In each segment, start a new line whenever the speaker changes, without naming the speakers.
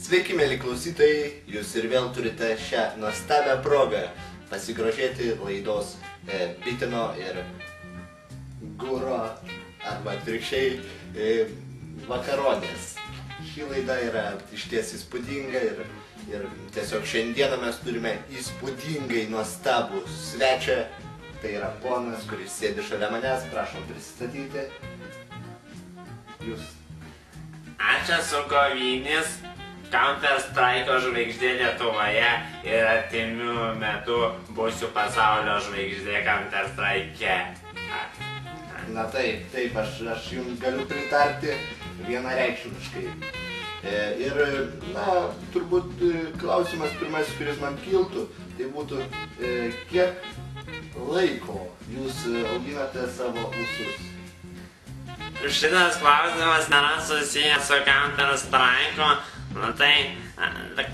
Sveiki, mėly klausytojai, jūs ir vėl turite šią nuostabią progą pasigrožėti laidos Bitino ir Guro arba atvirkščiai vakaronės. Ši laida yra išties įspūdinga ir tiesiog šiandieną mes turime įspūdingai nuostabų svečią. Tai yra ponas, kuris sėdi šalia manęs, prašom prisistatyti. Jūs.
Aš esu Kovinis, Counter-Strike'o žvaigždė Lietuvoje ir artimiu metu būsiu pasaulio žvaigždė Counter-Strike'e.
Na taip, aš jums galiu pritarti vienareikšmiškai. Ir, turbūt klausimas pirmasis, kuris man kiltų, tai būtų, kiek laiko jūs auginate savo ūsus?
Šitas klausimas nėra susijęs su Counter-Strike'u, tai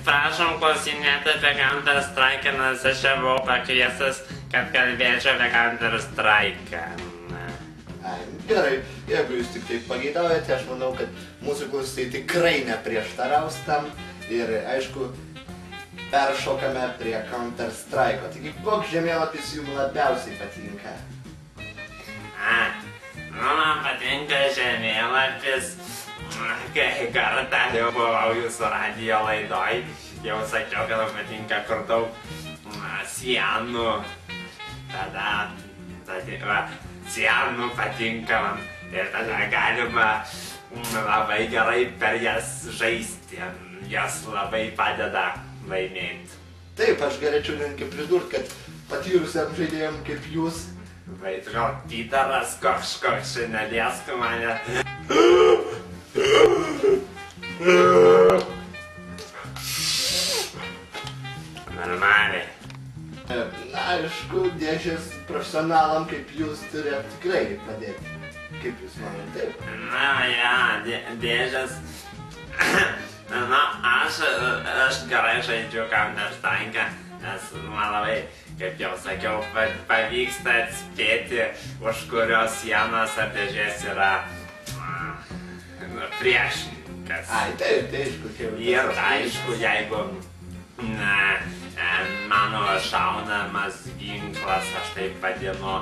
prašom klausinėti apie Counter-Strike'ą, nes aš čia buvau pakviestas, kad kalbėčiau apie Counter-Strike'ą.
Gerai, jeigu jūs tik taip pageidaujate, aš manau, kad mūsų klausytojai tikrai neprieštaraus tam ir, aišku, peršokame prie Counter-Strike'o. Taigi, koks žemėlapis jums labiausiai patinka?
Man patinka žemėlapis, kai kartą jau buvau jūsų radijo laidoj, jau sakiau, kad man patinka, kur daug sienų, sienų patinka man ir tada galima labai gerai per jas žaisti, jas labai padeda laimėti.
Taip, aš galėčiau netgi pridurti, kad patyrusiam žaidėjam kaip jūs.
Gal Piteras kažkoks čia neliestų mane. Normaliai.
Na, aišku, dėžės profesionalam kaip jūs turėt tikrai padėti. Kaip jūs manote, taip?
Dėžės. Aš gerai žaidžiu Counter-Strike'ą, nes man labai, kaip jau sakiau, pavyksta atspėti, už kurios sienos ar dėžės yra priešininkas.
Taip, aišku, kaip jūs.
Ir aišku, jeigu mano šaunamas ginklas, aš taip vadinu,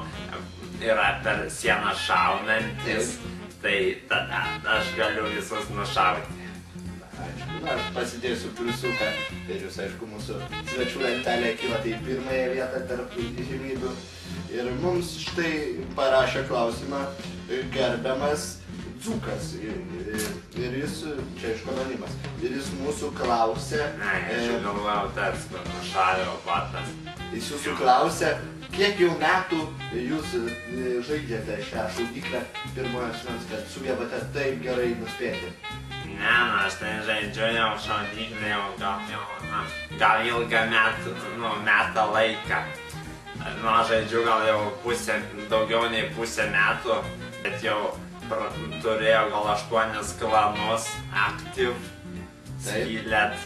yra per sieną šaunantis, tai tada aš galiu visus nušauti.
Aš pasidėsiu pliusiuką ir jūs, aišku, mūsų svečių lentelė kyla tai pirmąją vietą tarp įžymybių. Ir mums štai parašė klausimą gerbiamas Dzūkas. Ir jis, čia iš anonimas, ir jis mūsų klausė...
Aš jau galvojau, tas šalio batas.
Jis jūsų klausė, kiek jau metų jūs žaidžiate šią šaudyklę pirmojo asmens, kad sugebate taip gerai nuspėti.
Aš tai žaidžiu jau šaudyklę gal ilgą metą laiką. Žaidžiu gal jau daugiau nei pusę metų, bet jau turėjau gal 8 klanus aktyv, skillet,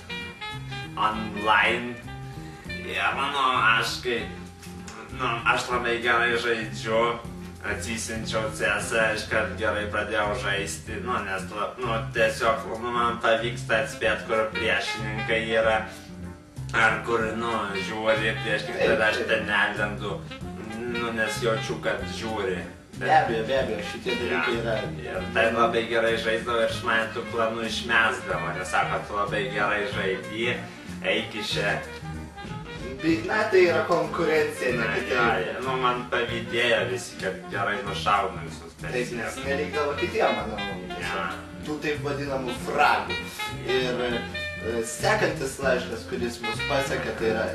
online. Ir aš labai gerai žaidžiu, atsisinčiau CS, iškart gerai pradėjau žaisti, nes tiesiog man pavyksta atspėti, kur priešininkai yra, ar kur, žiūri priešininkai, tada aš ten nelendu, nes jaučiu, kad žiūri.
Be abejo, šitie dalykai yra.
Ir tai labai gerai žaisdavo ir iš mane tų planų išmesdavo, nes sako, tu labai gerai žaidži, eik iš čia.
Tai yra konkurencija, ne kitaip.
Man pavydėjo visi, kad gerai nušauna visus
taip, nes nereikdavo kitiem, manau, tų taip vadinamų fragų. Ir sekantis laiškas, kuris mus pasiekė, tai yra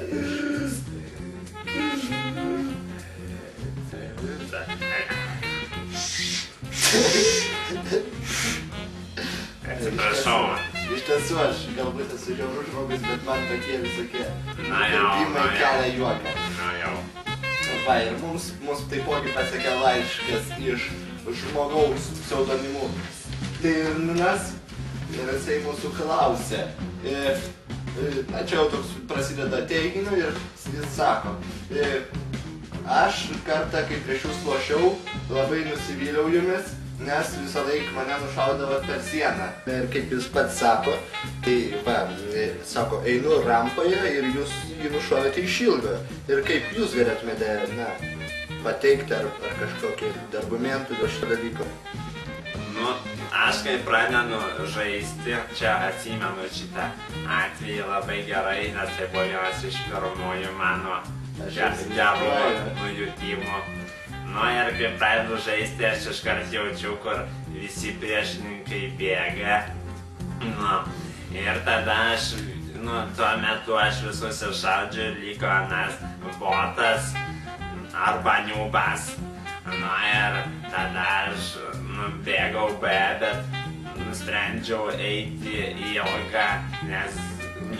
Atsiprašau.
Iš tiesų, aš galbūt esu žiaurus žmogus, bet man tokie visokie nukreipimai kelia juoką. Ir mums taipogi pasiekė laiškas iš žmogaus pseudonimu Tirnas ir jisai mūsų klausė. Čia jau toks prasideda teiginiu ir jis sako, aš kartą, kai prieš jūs lošiau, labai nusivyliau jumis, nes visą laiką mane nušaudavo per sieną. Ir kaip jis pats sako, tai va, sako, einu rampoje ir jūs jį nušovėte iš ilgo. Ir kaip jūs galėtumėte, na, pateikti ar kažkokį argumentų dėl šito dalyko?
Nu, aš kai pradedu žaisti, čia atsimenu šitą atvejį labai gerai, nes tai buvo vienas iš pirmųjų mano gerų nujutimų. Nu ir kai pradedu žaisti, aš iškart jaučiu, kur visi priešininkai bėga. Nu, ir tada aš, nu, tuo metu aš visus iššaudžiu ir liko anas botas arba niubas. Nu ir tada aš bėgau bet nusprendžiau eiti į ilgą, nes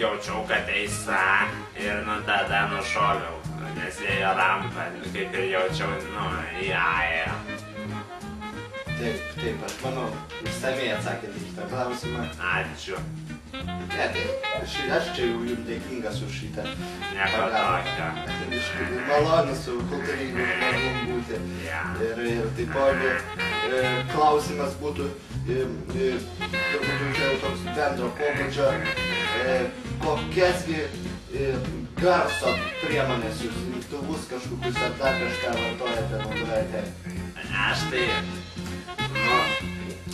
jaučiau, kad eisa ir tada nušoviau. Nes ėjo rampą, kaip ir jaučiau, į ają.
Taip, aš manau, išsamei atsakėte šitą klausimą.
Ačiū.
Ne, tai aš čia jau jums dėkingas už šitą.
Nieko tokio.
Malonu su kultūringu žmogum būti. Ir taipogi klausimas būtų, turbūt jau toks bendro pobūdžio, kokiasgi garso priemonės jūs, imtuvus kažkokius ar dar kažką vartojate, naudojate?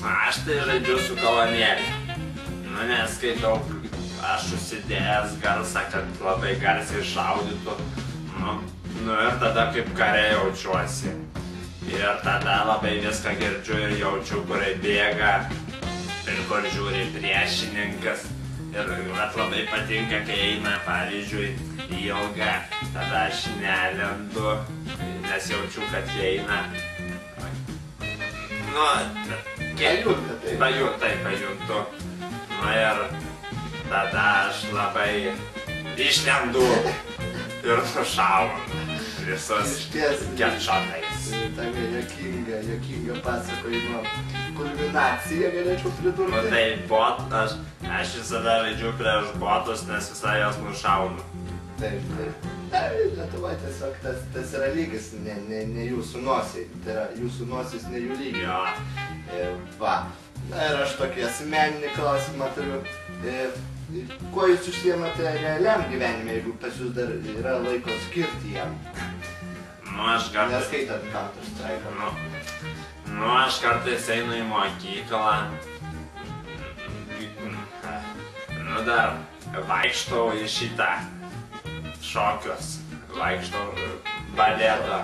Aš tai žaidžiu su kolonėlė. Nu, nes kai daug aš užsidėjęs garsą, kad labai garsiai šaudytų. Nu ir tada kaip kare jaučiuosi. Ir tada labai viską girdžiu ir jaučiu, kur bėga ir kur žiūri priešininkas. Ir labai patinka, kai eina, pavyzdžiui, į ilgą, tada aš nelendu, nes jaučiu, kad jie eina. Nu, pajuntu. Nu ir tada aš labai išlendu ir nušaunu visus ketšotais.
Tokia juokinga pasakojimo kulminacija, galėčiau pridurti.
Nu tai aš visada žaidžiu prieš botus, nes visai jos nušaunu.
Taip. Lietuvoje tiesiog tas yra lygis, ne jūsų nosiai. Tai yra jūsų nosis, ne jų lygis.
Jo.
Va. Na ir aš tokį asmeninį klausimą turiu. Kuo jūs užsiemate realiam gyvenime, jeigu pas jūs dar yra laiko skirti jam?
Nu, aš kartais...
Neskaitant Counter Strike.
Nu, aš kartais einu į mokyklą. Nu, dar vaikštau į šitą šokius. Vaikštau baletą.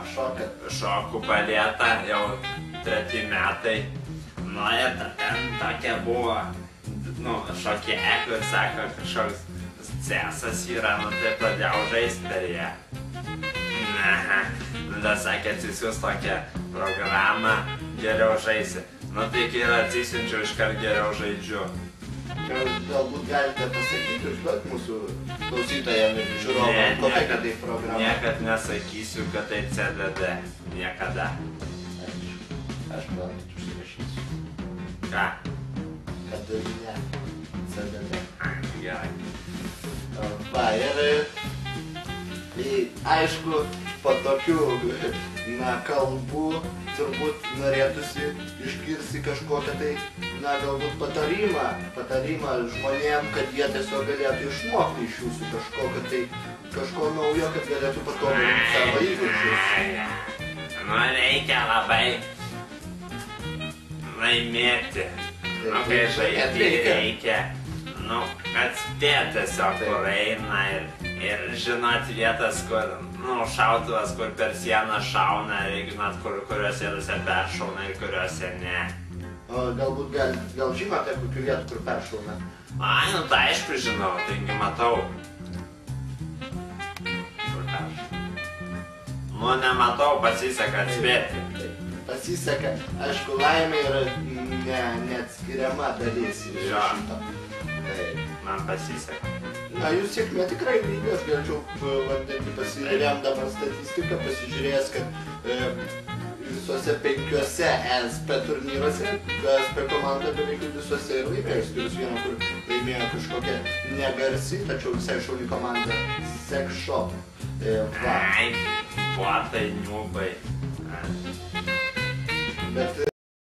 Šokų baletą jau 3 metai. Nu, ir ten tokia buvo, šokė, kur sako, kažkoks cesas yra, tai pradėjau žaisti per ją. Tada sakė, atsisiūs tokią programą, geriau žaisi. Nu, tai kai ir atsisinčiau, iškart geriau žaidžiu.
Galbūt galite pasakyti, užduoti mūsų klausytojam ir žiūrovam, kokia tai programa?
Niekad nesakysiu, kad tai CDD. Niekada.
Aš gal užsirašysiu.
Ką?
Kad ne. CDD.
Gerai.
Va, ir aišku, po tokių kalbų turbūt norėtųsi išgirsti kažkokią tai, galbūt patarimą žmonėm, kad jie tiesiog galėtų išmokti iš jūsų kažko naujo, kad galėtų patobulinti savo įgūdžius.
Nu, reikia labai laimėti. Nu, kai žaidži reikia, atspėti tiesiog, kur eina ir žinot vietas, kur, šautuvas, kur per sieną šauna, ir žinot, kuriuose vietose peršauna ir kuriuose ne.
O galbūt gal žinote, kokių vietų, kur peršauna?
Ai, tai aišku žinau, taigi matau. Kur peršauna? Nu, nematau, pasiseka atspėti.
Pasiseka, aišku, laimė yra neatskiriama dalis iš šito.
Man pasiseka.
Jūs sėkmė tikrai lygio, aš galėčiau pasiremdama statistiką, pasižiūrėjęs, kad visuose 5 ESP turnyruose, ESP komanda beveik visuose ir laimėjo, išskyrus vieną, kur laimėjo kažkokią negarsi, tačiau visai šauni komanda Sex Shop.
Ai, botai, niubai.
Bet